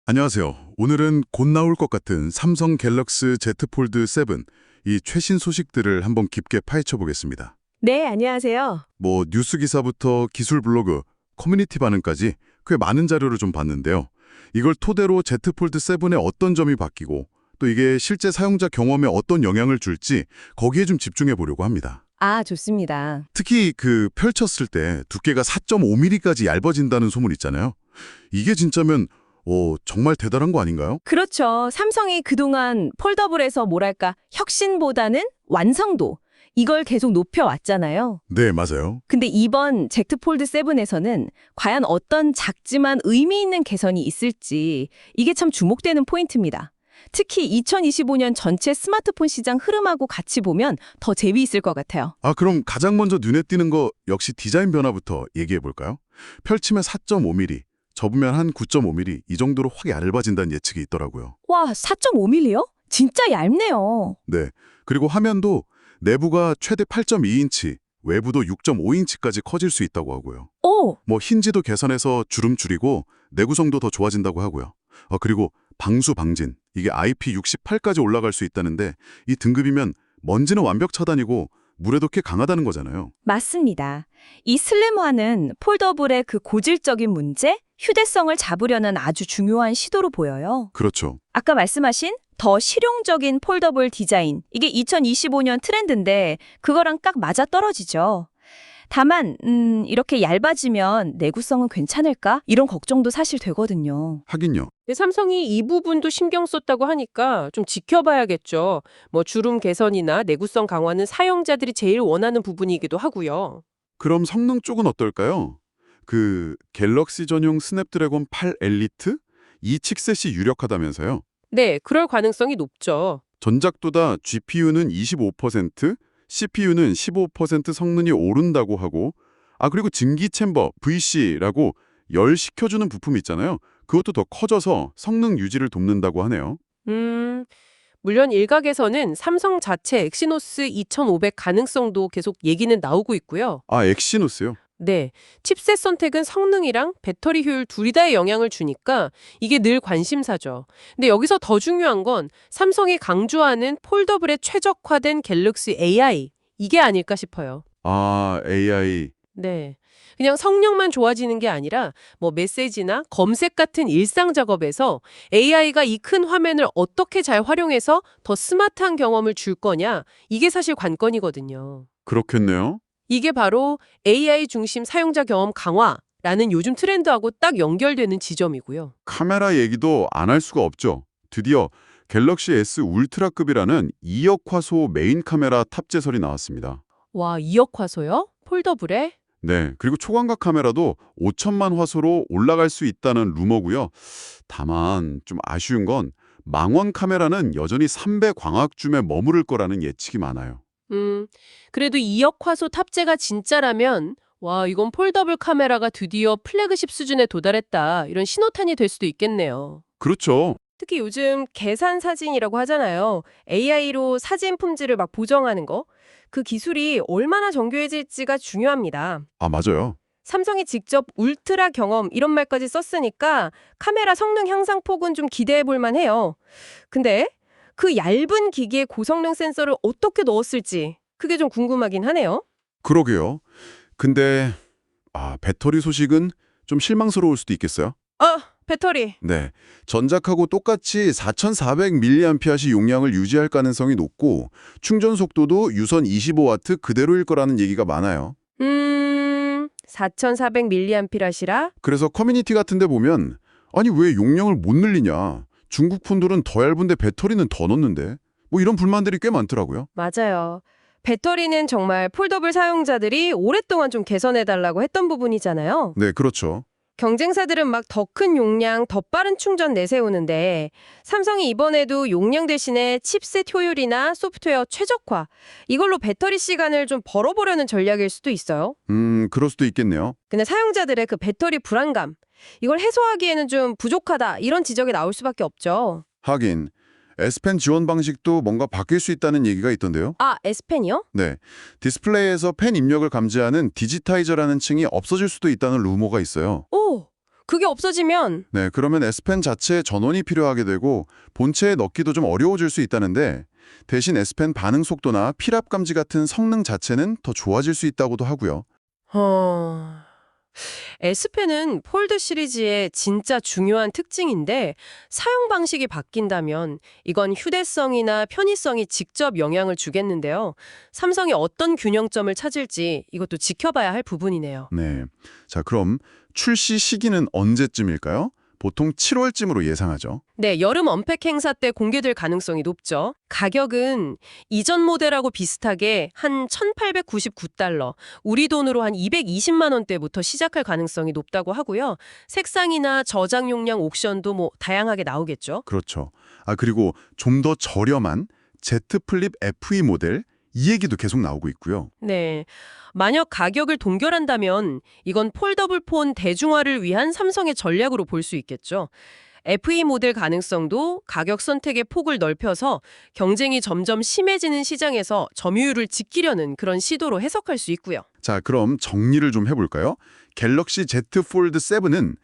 안녕하세요. 오늘은 곧 나올 것 같은 삼성 갤럭시 Z 폴드 7, 이 최신 소식들을 한번 깊게 파헤쳐 보겠습니다. 네, 안녕하세요. 뭐 뉴스 기사부터 기술 블로그, 커뮤니티 반응까지 꽤 많은 자료를 좀 봤는데요. 이걸 토대로 Z 폴드 7의 어떤 점이 바뀌고 또 이게 실제 사용자 경험에 어떤 영향을 줄지 거기에 좀 집중해 보려고 합니다. 아, 좋습니다. 특히 그 펼쳤을 때 두께가 4.5mm까지 얇아진다는 소문 있잖아요. 이게 진짜면 정말 대단한 거 아닌가요? 그렇죠. 삼성이 그동안 폴더블에서 뭐랄까, 혁신보다는 완성도, 이걸 계속 높여왔잖아요. 네, 맞아요. 근데 이번 Z 폴드 7에서는 과연 어떤 작지만 의미 있는 개선이 있을지 이게 참 주목되는 포인트입니다. 특히 2025년 전체 스마트폰 시장 흐름하고 같이 보면 더 재미있을 것 같아요. 그럼 가장 먼저 눈에 띄는 거 역시 디자인 변화부터 얘기해 볼까요? 펼치면 4.5mm, 접으면 한 9.5mm 이 정도로 확 얇아진다는 예측이 있더라고요. 와, 4.5mm요? 진짜 얇네요. 네. 그리고 화면도 내부가 최대 8.2인치, 외부도 6.5인치까지 커질 수 있다고 하고요. 오! 뭐 힌지도 개선해서 주름 줄이고 내구성도 더 좋아진다고 하고요. 그리고 방수 방진, 이게 IP68까지 올라갈 수 있다는데 이 등급이면 먼지는 완벽 차단이고 물에도 꽤 강하다는 거잖아요. 맞습니다. 이 슬림화는 폴더블의 그 고질적인 문제, 휴대성을 잡으려는 아주 중요한 시도로 보여요. 그렇죠. 아까 말씀하신 더 실용적인 폴더블 디자인, 이게 2025년 트렌드인데 그거랑 딱 맞아떨어지죠. 다만 이렇게 얇아지면 내구성은 괜찮을까? 이런 걱정도 사실 되거든요. 하긴요. 근데 삼성이 이 부분도 신경 썼다고 하니까 좀 지켜봐야겠죠. 뭐 주름 개선이나 내구성 강화는 사용자들이 제일 원하는 부분이기도 하고요. 그럼 성능 쪽은 어떨까요? 그 갤럭시 전용 스냅드래곤 8 엘리트? 이 칩셋이 유력하다면서요? 네, 그럴 가능성이 높죠. 전작보다 GPU는 25%, CPU는 15% 성능이 오른다고 하고 그리고 증기 챔버 VC라고 열 식혀주는 부품 있잖아요. 그것도 더 커져서 성능 유지를 돕는다고 하네요. 물론 일각에서는 삼성 자체 엑시노스 2500 가능성도 계속 얘기는 나오고 있고요. 엑시노스요? 네, 칩셋 선택은 성능이랑 배터리 효율 둘이 다의 영향을 주니까 이게 늘 관심사죠. 근데 여기서 더 중요한 건 삼성이 강조하는 폴더블에 최적화된 갤럭시 AI, 이게 아닐까 싶어요. AI. 네, 그냥 성능만 좋아지는 게 아니라 뭐 메시지나 검색 같은 일상 작업에서 AI가 이 큰 화면을 어떻게 잘 활용해서 더 스마트한 경험을 줄 거냐, 이게 사실 관건이거든요. 그렇겠네요. 이게 바로 AI 중심 사용자 경험 강화라는 요즘 트렌드하고 딱 연결되는 지점이고요. 카메라 얘기도 안 할 수가 없죠. 드디어 갤럭시 S 울트라급이라는 2억 화소 메인 카메라 탑재설이 나왔습니다. 와, 2억 화소요? 폴더블에? 네, 그리고 초광각 카메라도 5천만 화소로 올라갈 수 있다는 루머고요. 다만 좀 아쉬운 건 망원 카메라는 여전히 3배 광학줌에 머무를 거라는 예측이 많아요. 그래도 2억 화소 탑재가 진짜라면 와, 이건 폴더블 카메라가 드디어 플래그십 수준에 도달했다. 이런 신호탄이 될 수도 있겠네요. 그렇죠. 특히 요즘 계산 사진이라고 하잖아요. AI로 사진 품질을 막 보정하는 거. 그 기술이 얼마나 정교해질지가 중요합니다. 맞아요. 삼성이 직접 울트라 경험 이런 말까지 썼으니까 카메라 성능 향상 폭은 좀 기대해 볼 만해요. 근데 그 얇은 기기에 고성능 센서를 어떻게 넣었을지 그게 좀 궁금하긴 하네요. 그러게요. 근데 배터리 소식은 좀 실망스러울 수도 있겠어요. 배터리. 네, 전작하고 똑같이 4400mAh 용량을 유지할 가능성이 높고 충전 속도도 유선 25W 그대로일 거라는 얘기가 많아요. 4400mAh라? 그래서 커뮤니티 같은 데 보면 아니 왜 용량을 못 늘리냐, 중국 폰들은 더 얇은데 배터리는 더 넣는데, 뭐 이런 불만들이 꽤 많더라고요. 맞아요. 배터리는 정말 폴더블 사용자들이 오랫동안 좀 개선해달라고 했던 부분이잖아요. 네, 그렇죠. 경쟁사들은 막 더 큰 용량, 더 빠른 충전 내세우는데 삼성이 이번에도 용량 대신에 칩셋 효율이나 소프트웨어 최적화, 이걸로 배터리 시간을 좀 벌어보려는 전략일 수도 있어요. 그럴 수도 있겠네요. 근데 사용자들의 그 배터리 불안감, 이걸 해소하기에는 좀 부족하다, 이런 지적이 나올 수밖에 없죠. 하긴 S펜 지원 방식도 뭔가 바뀔 수 있다는 얘기가 있던데요. S펜이요? 네, 디스플레이에서 펜 입력을 감지하는 디지타이저라는 층이 없어질 수도 있다는 루머가 있어요. 오, 그게 없어지면 네, 그러면 S펜 자체에 전원이 필요하게 되고 본체에 넣기도 좀 어려워질 수 있다는데 대신 S펜 반응 속도나 필압 감지 같은 성능 자체는 더 좋아질 수 있다고도 하고요. S펜은 폴드 시리즈의 진짜 중요한 특징인데 사용 방식이 바뀐다면 이건 휴대성이나 편의성이 직접 영향을 주겠는데요. 삼성이 어떤 균형점을 찾을지 이것도 지켜봐야 할 부분이네요. 네. 자, 그럼 출시 시기는 언제쯤일까요? 보통 7월쯤으로 예상하죠. 네, 여름 언팩 행사 때 공개될 가능성이 높죠. 가격은 이전 모델하고 비슷하게 한 1,899달러, 우리 돈으로 한 220만 원대부터 시작할 가능성이 높다고 하고요. 색상이나 저장 용량 옵션도 뭐 다양하게 나오겠죠. 그렇죠. 아, 그리고 좀 더 저렴한 Z 플립 FE 모델 이 얘기도 계속 나오고 있고요. 네. 만약 가격을 동결한다면 이건 폴더블 폰 대중화를 위한 삼성의 전략으로 볼 수 있겠죠. FE 모델 가능성도 가격 선택의 폭을 넓혀서 경쟁이 점점 심해지는 시장에서 점유율을 지키려는 그런 시도로 해석할 수 있고요. 자, 그럼 정리를 좀 해볼까요? 갤럭시 Z 폴드 7은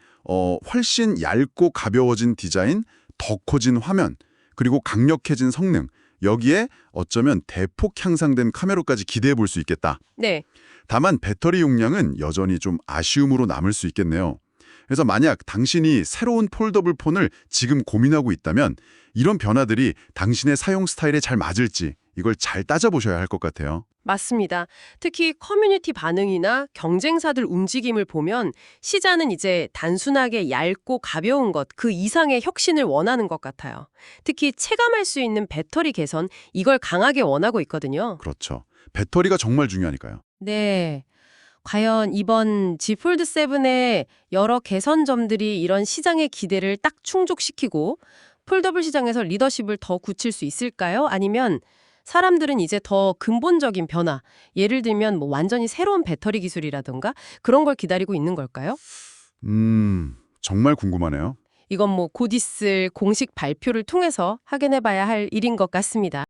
훨씬 얇고 가벼워진 디자인, 더 커진 화면, 그리고 강력해진 성능, 여기에 어쩌면 대폭 향상된 카메라까지 기대해 볼 수 있겠다. 네. 다만 배터리 용량은 여전히 좀 아쉬움으로 남을 수 있겠네요. 그래서 만약 당신이 새로운 폴더블 폰을 지금 고민하고 있다면 이런 변화들이 당신의 사용 스타일에 잘 맞을지 이걸 잘 따져보셔야 할 것 같아요. 맞습니다. 특히 커뮤니티 반응이나 경쟁사들 움직임을 보면 시장은 이제 단순하게 얇고 가벼운 것, 그 이상의 혁신을 원하는 것 같아요. 특히 체감할 수 있는 배터리 개선, 이걸 강하게 원하고 있거든요. 그렇죠. 배터리가 정말 중요하니까요. 네. 과연 이번 Z 폴드 7의 여러 개선점들이 이런 시장의 기대를 딱 충족시키고 폴더블 시장에서 리더십을 더 굳힐 수 있을까요? 아니면 사람들은 이제 더 근본적인 변화, 예를 들면 뭐 완전히 새로운 배터리 기술이라던가 그런 걸 기다리고 있는 걸까요? 정말 궁금하네요. 이건 뭐 곧 있을 공식 발표를 통해서 확인해봐야 할 일인 것 같습니다.